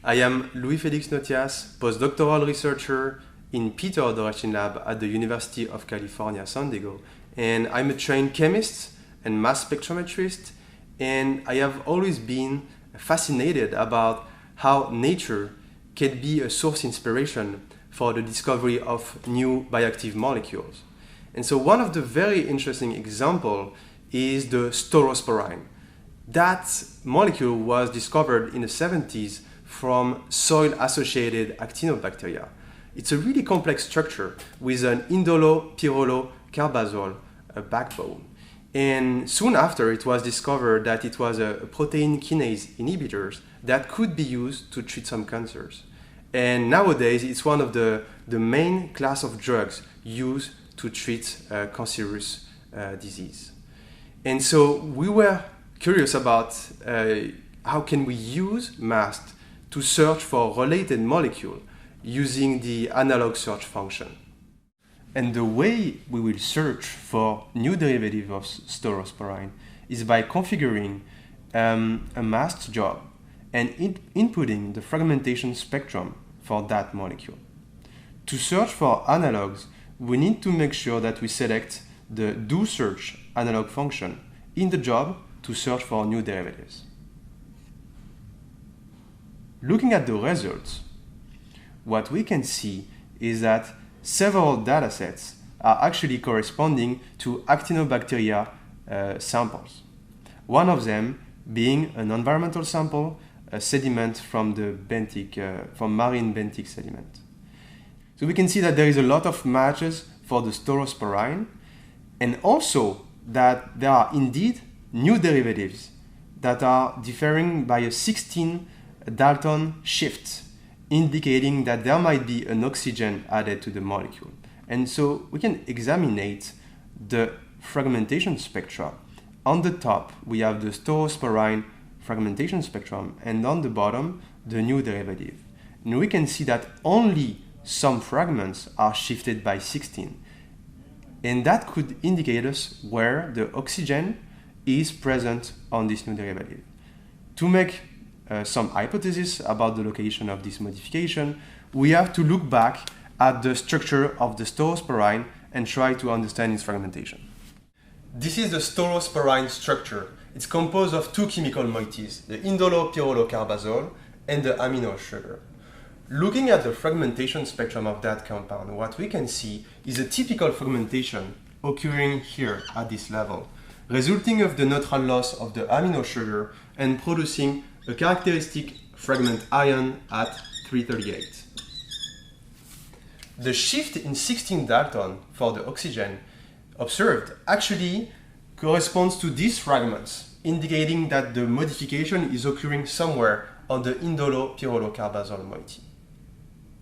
I am Louis-Félix Notias, postdoctoral researcher in Peter Doroshin Lab at the University of California, San Diego. And I'm a trained chemist and mass spectrometrist, and I have always been fascinated about how nature can be a source inspiration for the discovery of new bioactive molecules. And so one of the very interesting examples is the staurosporine. That molecule was discovered in the 70s from soil-associated actinobacteria. It's a really complex structure with an indolo-pyrrolo-carbazole backbone. And soon after, it was discovered that it was a protein kinase inhibitor that could be used to treat some cancers. And nowadays, it's one of the main class of drugs used to treat cancerous disease. And so we were curious about how can we use MAST to search for related molecule using the analog search function. And the way we will search for new derivative of staurosporine is by configuring a MAST job and inputting the fragmentation spectrum for that molecule. To search for analogs, we need to make sure that we select the doSearch analog function in the job to search for new derivatives. Looking at the results, what we can see is that several datasets are actually corresponding to actinobacteria samples. One of them being an environmental sample, a sediment from the from marine benthic sediment. So we can see that there is a lot of matches for the staurosporine, and also that there are indeed new derivatives that are differing by a 16 Dalton shift, indicating that there might be an oxygen added to the molecule. And so we can examine the fragmentation spectra. On the top, we have the staurosporine fragmentation spectrum, and on the bottom, the new derivative. And we can see that only some fragments are shifted by 16. And that could indicate us where the oxygen is present on this new derivative. To make some hypotheses about the location of this modification, we have to look back at the structure of the staurosporine and try to understand its fragmentation. This is the staurosporine structure. It's composed of two chemical moieties, the indolo-pyrrolo-carbazole and the amino sugar. Looking at the fragmentation spectrum of that compound, what we can see is a typical fragmentation occurring here at this level, resulting of the neutral loss of the amino sugar and producing a characteristic fragment ion at 338. The shift in 16 Dalton for the oxygen observed actually corresponds to these fragments, indicating that the modification is occurring somewhere on the indolo-pyrrolo-carbazole moiety.